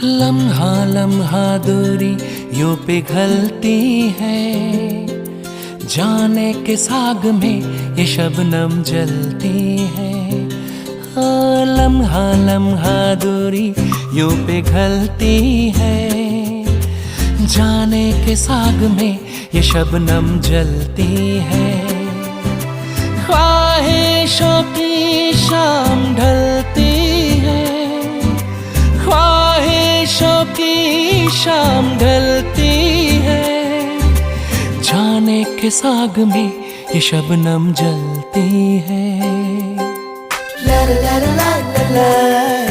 लम्हा लम्हा दूरी यूं पिघलती है, जाने के साग में ये शबनम जलती है। लम्हा लम्हा दूरी यूं पिघलती है, जाने के साग में ये शबनम जलती है। ख्वाहिशों की शाम ढलती है, ख्वाहिशों की शाम ढलती है, जाने के साग में ये शबनम जलती है। ला ला ला ला ला ला।